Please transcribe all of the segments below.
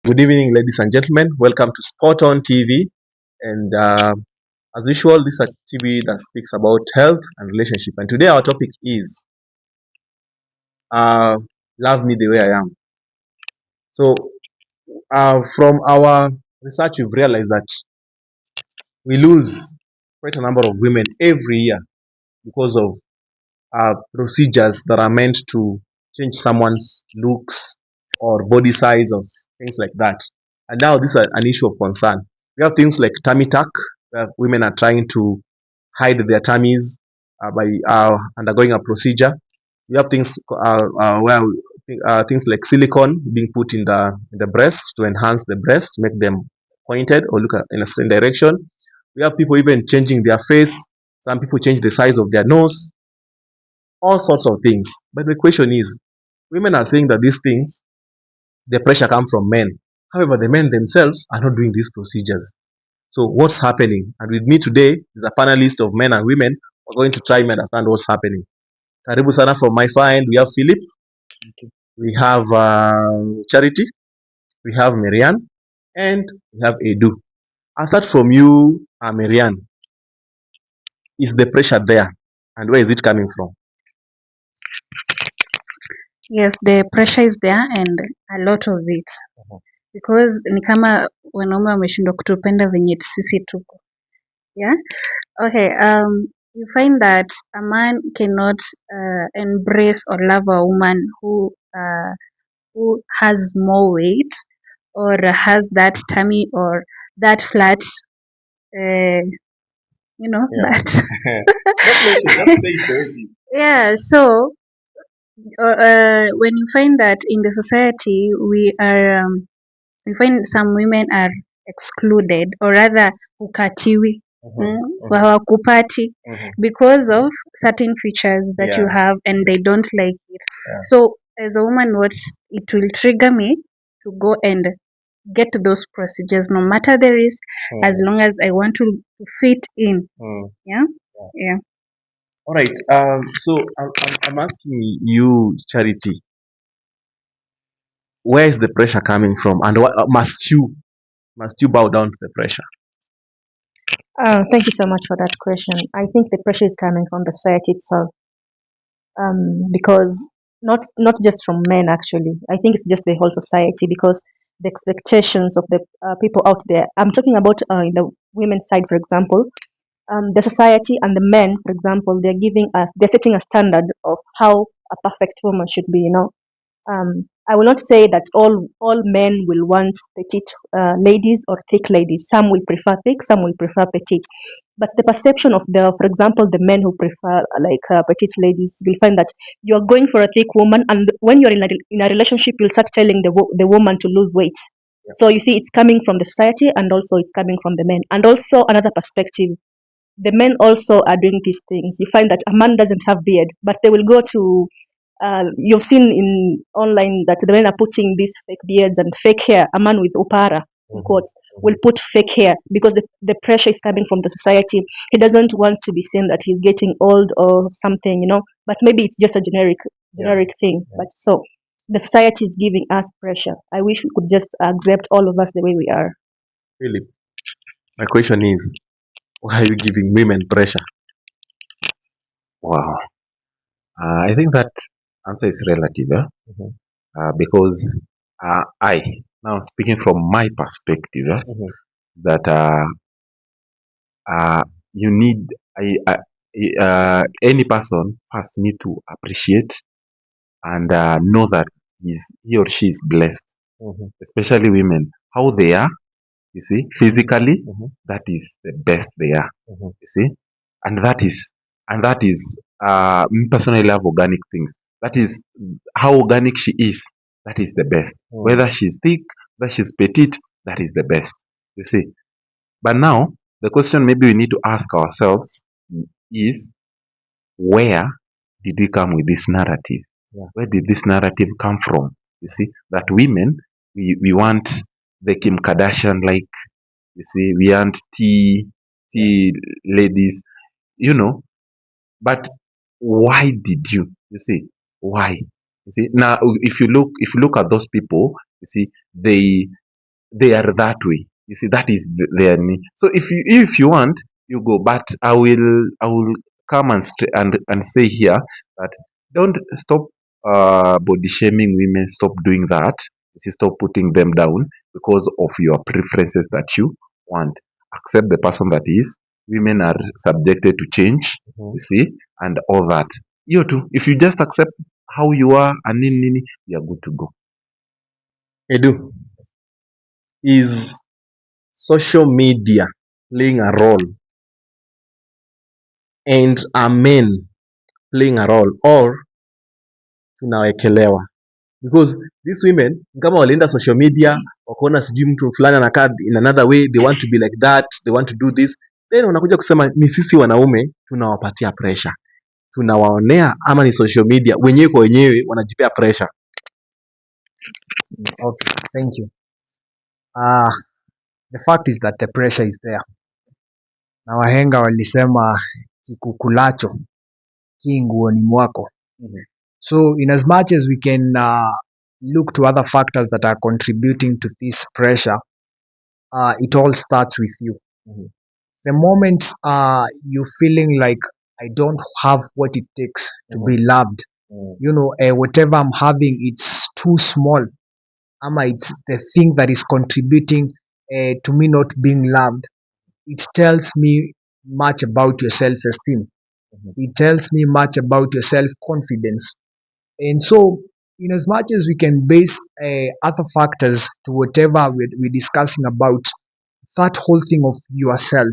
Good evening, ladies and gentlemen. Welcome to Spot On TV. And as usual, this is a TV that speaks about health and relationship. And today our topic is uh, Love Me the Way I Am. So, from our research, we've realized that we lose quite a number of women every year because of procedures that are meant to change someone's looks or body size or things like that. And now this is an issue of concern. We have things like tummy tuck, where women are trying to hide their tummies by undergoing a procedure. We have things where things like silicone being put in the breast to enhance the breast, make them pointed or look in a certain direction. We have people even changing their face. Some people change the size of their nose, all sorts of things. But the question is, women are saying that these things, the pressure comes from men. However, the men themselves are not doing these procedures. So what's happening? And with me today is a panelist of men and women. We're going to try and understand what's happening. Karibu sana from my far end. We have Philip. We have Charity. We have Marianne. And we have Edu. I'll start from you, Marianne. Is the pressure there? And where is it coming from? Yes, the pressure is there and a lot of it because ni kama wanaume wameshindwa kutupenda venye sisi tuko. Yeah. Okay. You find that a man cannot embrace or love a woman who has more weight or has that tummy or that flat. Yeah. That. Just say it. Yeah. So when you find that in the society we find some women are excluded or rather hukatiwi hawakupati because of certain features that you have and they don't like it. So as a woman, what it will trigger me to go and get those procedures no matter the risk, as long as I want to fit in. Yeah. All right. So I'm asking you, Charity, where is the pressure coming from, and what must you bow down to the pressure? Thank you so much for that question. I think the pressure is coming from the society itself, because not just from men actually. I think it's just the whole society, because the expectations of the people out there. I'm talking about in the women's side, for example. The society and the men, for example, they're setting a standard of how a perfect woman should be. I will not say that all men will want petite ladies or thick ladies. Some will prefer thick, some will prefer petite. But the perception of for example, the men who prefer petite ladies will find that you're going for a thick woman, and when you're in a relationship, you'll start telling the woman to lose weight. Yeah. So you see, it's coming from the society, and also it's coming from the men. And also another perspective, the men also are doing these things. You find that a man doesn't have beard, but they will go to you've seen in online that the men are putting these fake beards and fake hair. A man with opara, in quotes, will put fake hair because the pressure is coming from the society. He doesn't want to be seen that he's getting old or something, but maybe it's just a generic thing. Yeah. But so the society is giving us pressure. I wish we could just accept all of us the way we are. Philip, my question is, why are you giving women pressure? Wow. I think that answer is relative, because I, now speaking from my perspective, that you need, any person first need to appreciate and know that he or she is blessed, especially women, how they are, you see, physically, that is the best they are, you see, and that is me personally love organic things. That is how organic she is. That is the best. Whether she's thick, whether she's petite, that is the best. You see. But now the question maybe we need to ask ourselves is, where did we come with this narrative? Where did this narrative come from? You see, that women, we want the Kim Kardashian like, you see, we want tea ladies, but why did you see, why? You see, now if you look at those people, you see, they they are that way. You see, that is their need. So if you want, you go. But I will come and say here that don't stop body shaming women. Stop doing that. You see, stop putting them down because of your preferences that you want. Accept the person that is. Women are subjected to change. You see, and all that. You too. If you just accept how you are and you are good to go. Edu, is social media playing a role and are men playing a role or tunawekelewa? Because these women kama walienda social media wakaona sijui mtu fulani anakaa in another way, they want to be like that, they want to do this, then wanakuja kusema ni sisi wanaume tunawapatia pressure, tunawaonea, ama ni social media wenyewe kwa wenyewe wanajipea pressure? Okay, thank you. The fact is that the pressure is there. Na wahenga walisema kikukulacho ki nguoni mwako. So in as much as we can look to other factors that are contributing to this pressure, it all starts with you. The moment you feeling like I don't have what it takes to be loved, whatever I'm having, it's too small. It's the thing that is contributing to me not being loved. It tells me much about your self-esteem. It tells me much about your self-confidence. And so, in as much as we can base other factors to whatever we're discussing about, that whole thing of yourself,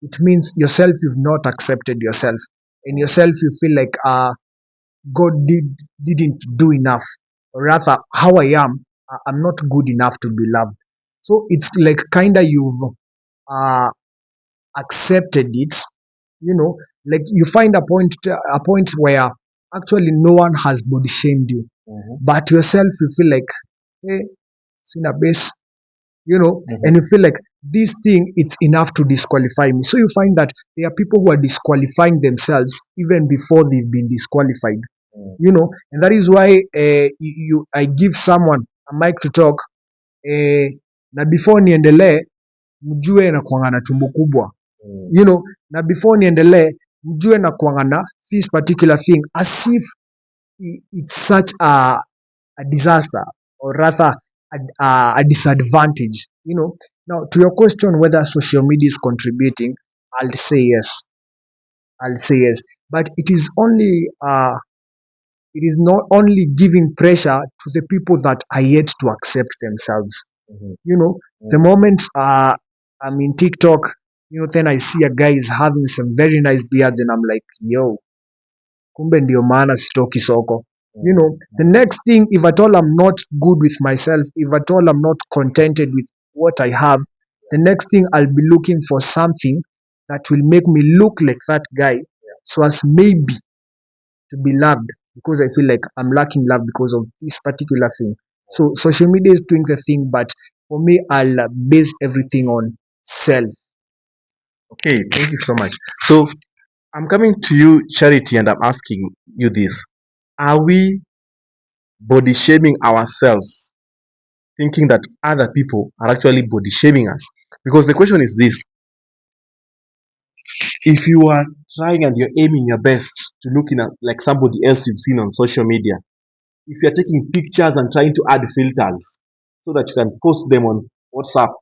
it means yourself, you've not accepted yourself. And yourself, you feel like God didn't do enough. Or rather, how I am, I'm not good enough to be loved. So it's like kind of you've accepted it, like you find a point where actually no one has body shamed you, but yourself you feel like, hey, sina base, and you feel like this thing, it's enough to disqualify me. So you find that there are people who are disqualifying themselves even before they've been disqualified, and that is why I give someone a mic to talk, na before niendelee mjue na kuangana tumbo kubwa, na before niendelee mjue na kuangana this particular thing, as if it's such a disaster, or rather a disadvantage. Now to your question whether social media is contributing, I'll say yes. But it is not only giving pressure to the people that are yet to accept themselves. The moment I'm in TikTok, then I see a guy is having some very nice beards and I'm like, yo, kumbe ndio maana sitoki soko. The next thing, if at all I'm not good with myself, if at all I'm not contented with what I have, the next thing I'll be looking for something that will make me look like that guy, so as maybe to be loved, because I feel like I'm lacking love because of this particular thing. So social media is doing the thing, but for me, I'll base everything on self. Okay, thank you so much. So I'm coming to you, Charity, and I'm asking you this: are we body shaming ourselves, thinking that other people are actually body shaming us? Because the question is this: if you are trying and you're aiming your best to look like somebody else you've seen on social media, if you're taking pictures and trying to add filters so that you can post them on WhatsApp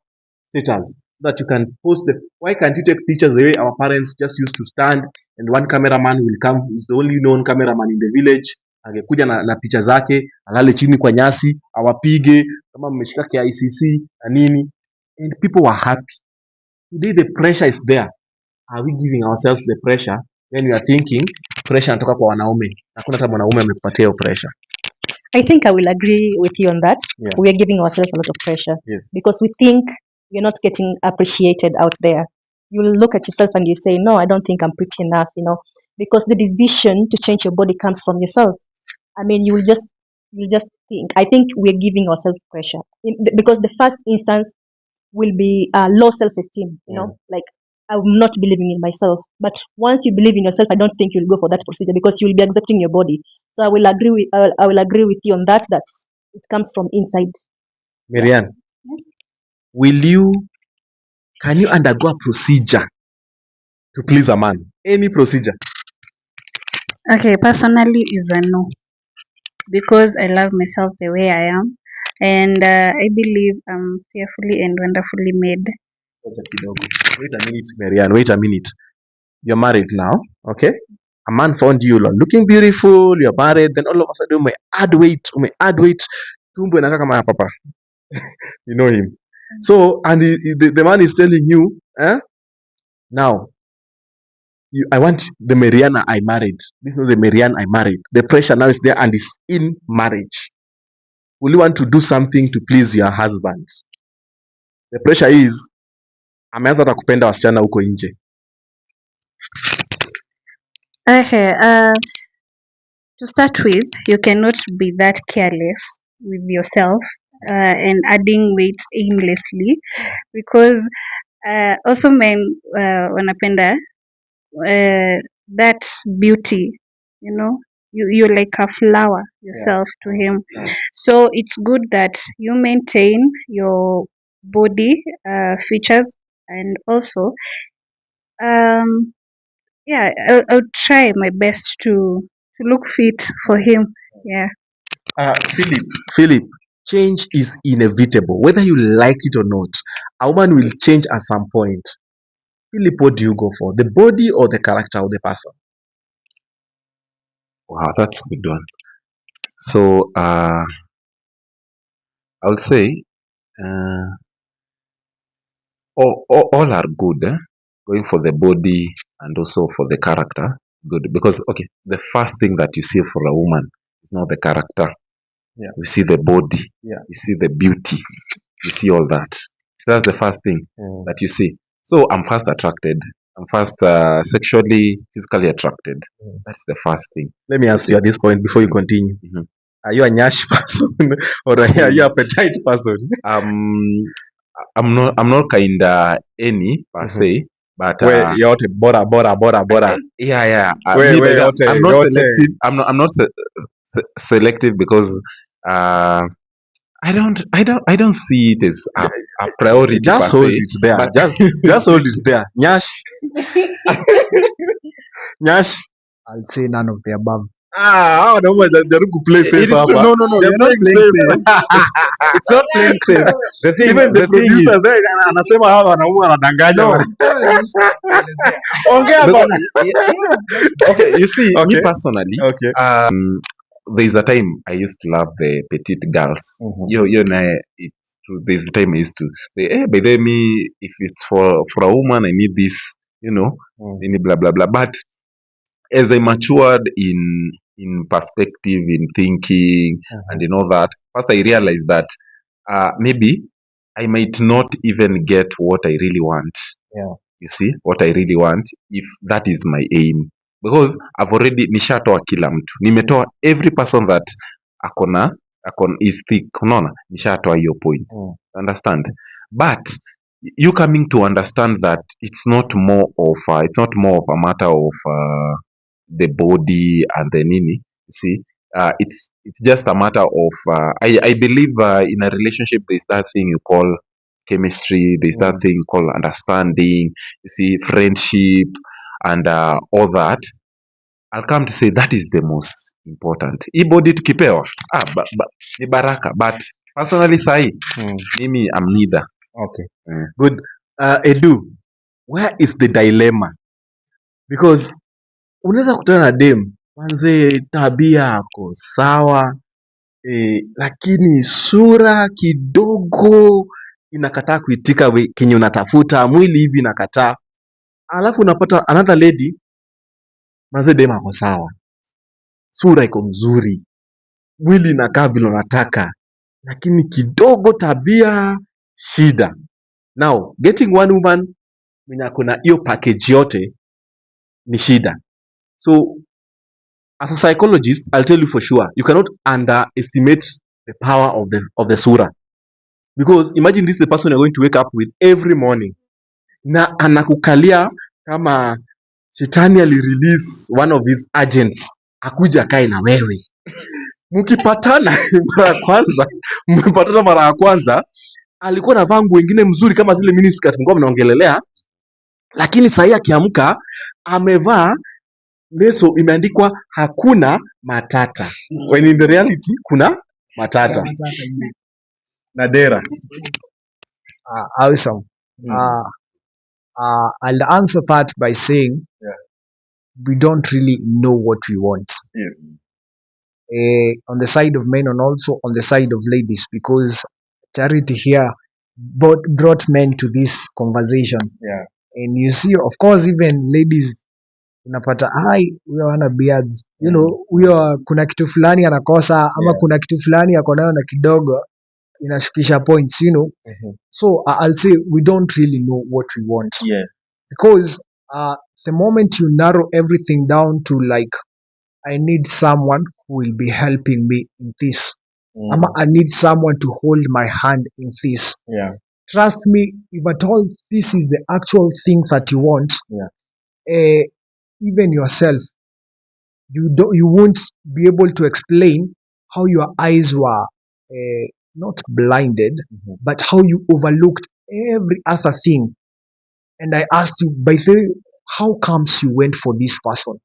status, so that you can post them, why can't you take pictures the way our parents just used to stand and one cameraman will come, he's the only known cameraman in the village, angekuja na picha zake, alale chini kwa nyasi, awapige kama mmeshika KICC na nini, and people were happy. Today the pressure is there. Are we giving ourselves the pressure when we are thinking pressure inatoka kwa wanaume? Hakuna hata mwanaume amekupatia hiyo pressure. I think I will agree with you on that. Yeah. We are giving ourselves a lot of pressure. Yes. Because we think we're not getting appreciated out there. You will look at yourself and you say, no, I don't think I'm pretty enough, because the decision to change your body comes from yourself. I mean, you'll just think. I think we're giving ourselves pressure because the first instance will be low self-esteem, like I'm not believing in myself. But once you believe in yourself, I don't think you'll go for that procedure because you'll be accepting your body. So I will agree with you on that. That it comes from inside. Marianne, can you undergo a procedure to please a man? Any procedure? Okay, personally is a no, because I love myself the way I am, and I believe I'm fearfully and wonderfully made. Ngoja kidogo. Wait a minute, Marianne. Wait a minute. You're married now, okay? A man found you looking beautiful, you're married, then all of a sudden ume add weight, tumbo inakaa kama ya papa. You know him. So, and the man is telling you, now, I want the Mariana I married. This is the Marianne I married. The pressure now is there and is in marriage. Will you want to do something to please your husband? The pressure is, ameanza hata kupenda wasichana huko nje. Okay, to start with, you cannot be that careless with yourself and adding weight aimlessly, because also men wanapenda that beauty, you're like a flower yourself to him. So it's good that you maintain your body features, and also I'll try my best to look fit for him. Yeah. Philip, change is inevitable, whether you like it or not. A woman will change at some point. Philip, what do you go for? The body or the character of the person? Wow, that's a good one. So I would say all are good. Going for the body and also for the character, good, because okay, the first thing that you see for a woman is not the character. Yeah. You see the body. Yeah. You see the beauty. You see all that. So that's the first thing that you see. So I'm first attracted. I'm first sexually, physically attracted. That's the first thing. Let me ask you at this point before you continue. Mhm. Are you a nyash person or are you a petite person? I'm not kinda any per se, but We yote bora. yeah. We Me like that, yote I'm not yote. selective. I'm not selective because I don't see it as a priority per Just hold se. it there. But Just hold it there. Nyash. Nyash. I'll say none of the above. Wanaume jaribu play safe it is true. hapa. No, They're you're not playing safe. safe. It's not playing safe. Even the The thing is, producer there anasema hawa wanaume wanadanganya. no. Ongea Because, bana. okay, you see, me Okay. personally, Okay. there's a time I used to love the petite girls. You know, it's true. There's a time I used to say, hey, by the me, if it's for a woman, I need this, any blah blah blah. But as I matured in perspective, in thinking, and in all that, first I realized that maybe I might not even get what I really want. Yeah. You see what I really want, if that is my aim, because I've already nishatoa kila mtu, nimetoa every person that akona is thick, unaona, nishatoa hiyo point. Understand? But you coming to understand that it's not more of a matter of the body and the nini. You see, it's just a matter of I believe in a relationship there's that thing you call chemistry, there's that thing called understanding, you see, friendship, and all that. I'll come to say that is the most important. Hii body tukipewa ni baraka, but personally sahi mimi I'm neither. Okay. Good. Edu, where is the dilemma? Because unaweza kutana na dem manze, tabia yako sawa, lakini sura kidogo inakataa kuitika kenye unatafuta, mwili hivi inakataa. Alafu unapata another lady, manze dem ako sawa, sura iko mzuri, mwili inakaa vile unataka, lakini kidogo tabia shida. Now, getting one woman mwenye akona hiyo package yote ni shida. So as a psychologist, I'll tell you for sure, you cannot underestimate the power of the sura, because imagine this is the person you're going to wake up with every morning, na anakukalia kama shetani alirelease one of his agents akuja kae na wewe. Mkipatana mara ya kwanza, alikuwa anavaa nguo ingine mzuri kama zile miniskirt mlikuwa mnaongelelea, lakini sahii akiamka amevaa leso imeandikwa hakuna matata, when in the reality kuna matata na dera. Awesome. I'll answer that by saying we don't really know what we want. Yes. On the side of men and also on the side of ladies, because Charity here brought men to this conversation. Yeah. And you see, of course, even ladies unapata huyo hana beards, you know, huyo kuna kitu fulani anakosa ama kuna kitu fulani ako nayo na kidogo inashukisha points, you know. So I'll say we don't really know what we want. Yeah. Because the moment you narrow everything down to like, I need someone who will be helping me in this. I need someone to hold my hand in this. Yeah. Trust me, if at all this is the actual thing that you want, even yourself, you won't be able to explain how your eyes were not blinded, but how you overlooked every other thing. And I asked you, by the way, how comes you went for this person?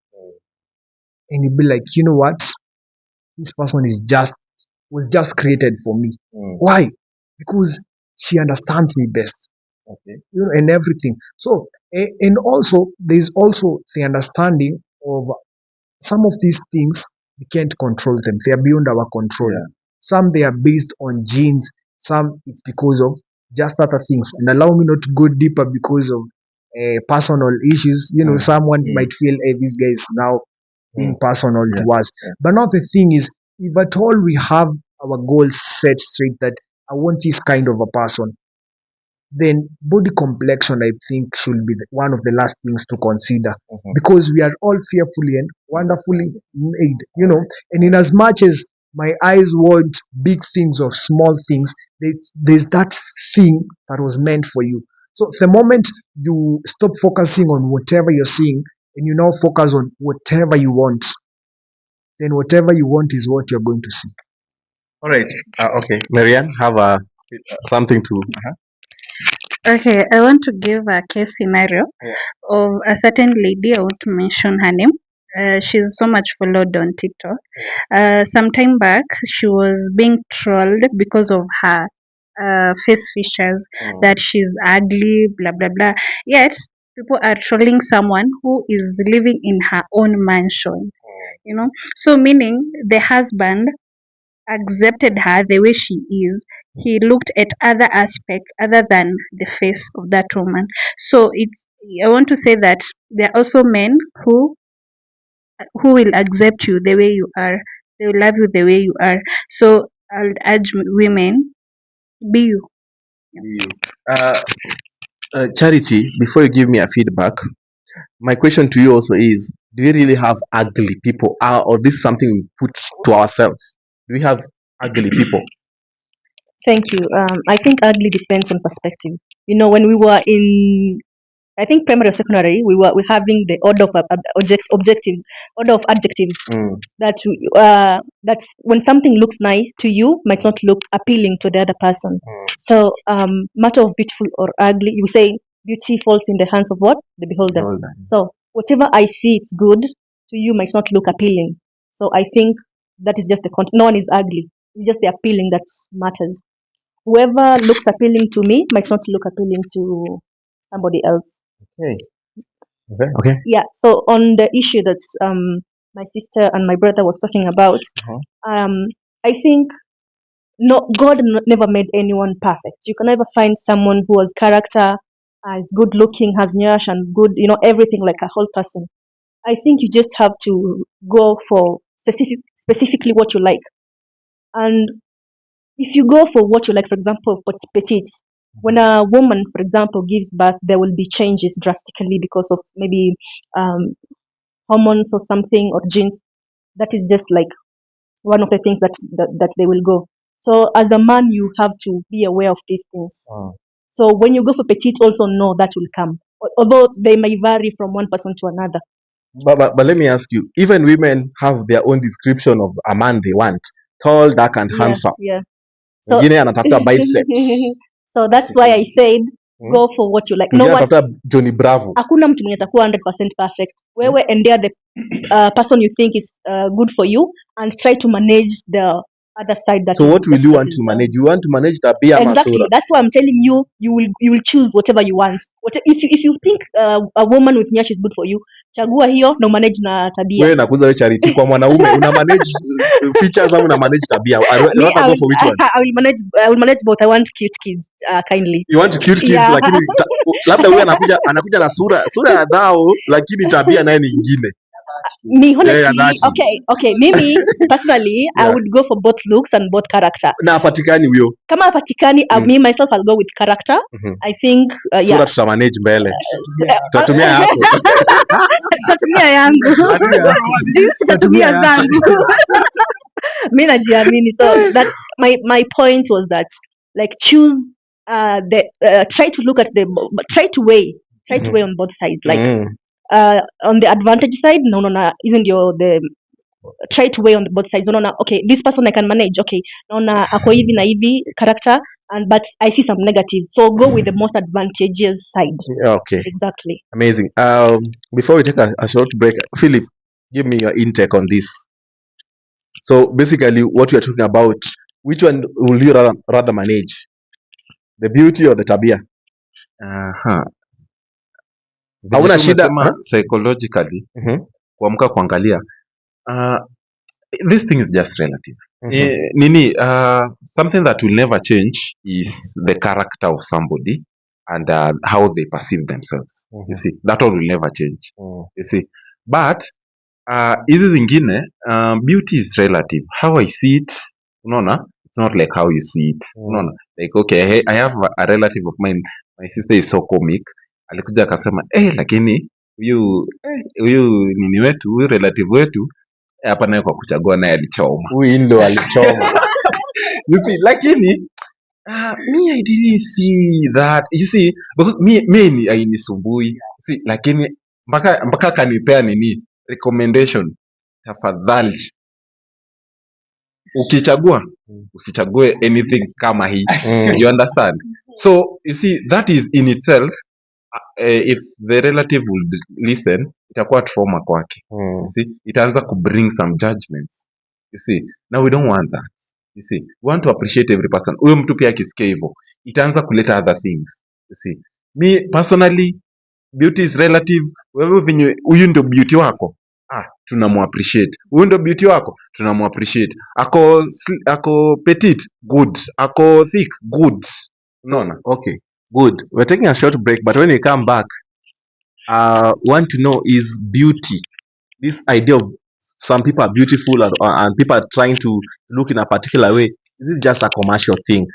And you'd be like, you know what? This person was just created for me. Why? Because she understands me best. Okay. You know, and everything. So, and also, there's also the understanding of some of these things, we can't control them. They are beyond our control. Yeah. Some they are based on genes. Some it's because of just other things. And allow me not to go deeper because of personal issues. You know, someone might feel, hey, this guy is now being personal to us. But now the thing is, if at all we have our goals set straight that I want this kind of a person, then body complexion, I think, should be one of the last things to consider, because we are all fearfully and wonderfully made, you know. And in as much as my eyes want big things or small things, there's that thing that was meant for you. So the moment you stop focusing on whatever you're seeing and you now focus on whatever you want, then whatever you want is what you're going to see. All right. Okay. Marianne, have something to. Okay, I want to give a case scenario of a certain lady. I want to mention her name. She's so much followed on TikTok. Some time back, she was being trolled because of her face features, that she's ugly, blah, blah, blah. Yet, people are trolling someone who is living in her own mansion, you know. So, meaning the husband accepted her the way she is. He looked at other aspects other than the face of that woman. So I want to say that there are also men who will accept you the way you are. They will love you the way you are. So I'll urge women, be you. Charity, before you give me a feedback, my question to you also is, do we really have ugly people, or this is something we put to ourselves? Do we have ugly people? Thank you. I think ugly depends on perspective. You know, when we were in, I think primary or secondary, we're having the order of order of adjectives. That's when something looks nice to you might not look appealing to the other person. So matter of beautiful or ugly, you say beauty falls in the hands of what? The beholder. So whatever I see it's good to you might not look appealing. So I think that is just the content. No one is ugly. It's just the appealing that matters. Whoever looks appealing to me might not look appealing to somebody else. Okay. Yeah. So on the issue that my sister and my brother was talking about, I think God never made anyone perfect. You can never find someone who has character, is good looking, has nyash and good, you know, everything like a whole person. I think you just have to go for specifically what you like. And if you go for what you like, for example, petite, when a woman, for example, gives birth, there will be changes drastically because of maybe hormones or something or genes. That is just like one of the things that they will go. So as a man, you have to be aware of these things. So when you go for petite, also know that will come, although they may vary from one person to another. But let me ask you, even women have their own description of a man they want: tall, dark, and handsome. Yeah. Wengine anatafuta biceps. So that's why I said go for what you like. No one, Tafuta Johnny Bravo. hakuna mtu mwenye atakuwa 100% perfect. Wewe endea the person you think is good for you and try to manage the other side that So is, what will you that want is, to manage? You want to manage tabia ama exactly, sura? that's why I'm telling you, you will choose whatever you want. If you think a woman with nyash is good for you, chagua hiyo na manage na tabia. Wewe nakuza wewe Charity, kwa mwanaume una manage features au una manage tabia? Me, Rather go for which one? I will manage both. I want cute kids, kindly. You want cute kids, Yeah. lakini labda wewe anakuja na sura ya dhao lakini tabia naye ni nyingine. Me, honestly, Yeah, that's okay. Mimi personally, I Yeah. would go for both looks and both character. Na patikani huyo. Kama hapatikani, me myself, I'll go with character. I think, Sura yeah. tuta manage mbele. Tutatumia yako. Tutatumia yangu. Jinsi tutatumia zangu. Mimi najiamini. So that's my point was that, like, choose try to look at try to weigh on both sides, like on the advantage side, no, isn't the try to weigh on both sides. No, okay, this person I can manage, okay, naona ako hivi na hivi character, but I see some negative, so go with the most advantageous side. Okay. Exactly. Amazing. Before we take a short break, Philip, give me your intake on this. So basically, what we are talking about, which one will you rather manage, the beauty or the tabia? Hauna shida psychologically kuamka kuangalia this thing is just relative. Something that will never change is the character of somebody and how they perceive themselves. You see, that all will never change. You see, but hizi zingine beauty is relative. How I see it, unaona, it's not like how you see it. Unaona, like okay, I have a relative of mine, my sister is so comic, alikuja akasema lakini huyu nini wetu, huyu relative wetu hapa naye kwa kuchagua naye alichoma. Huyu ndo alichoma. You see, lakini me I didn't see that. You see, because me hainisumbui. See, lakini mpaka kanipea nini recommendation, tafadhali ukichagua usichague anything kama hii. You understand? So you see, that is in itself, if the relative would listen, itakuwa trauma kwake. You see, itaanza ku bring some judgments. You see, now we don't want that. You see, we want to appreciate every person. Huyo mtu pia akisikia hivyo, itaanza kuleta other things. You see, me personally, beauty is relative. Wewe venye huyu ndio beauty wako, tunamu appreciate. Huyu ndio beauty wako, tunamu appreciate. Ako petite, good. Ako thick, good. Unaona? Okay, good. We're taking a short break, but when we come back, want to know is beauty, this idea of some people are beautiful and people are trying to look in a particular way, is it just a commercial thing?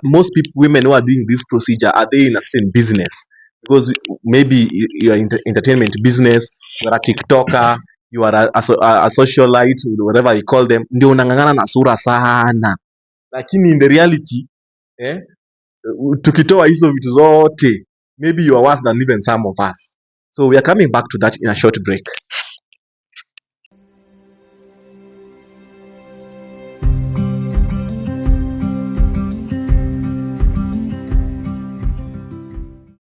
Most people, women who are doing this procedure, are they in a certain business? Because maybe you are in the entertainment business, you are a TikToker, you are a socialite, whatever you call them, ndio unang'ang'ana na sura sana, lakini in the reality tukitoa hizo vitu zote, maybe you are worse than even some of us. So we are coming back to that in a short break.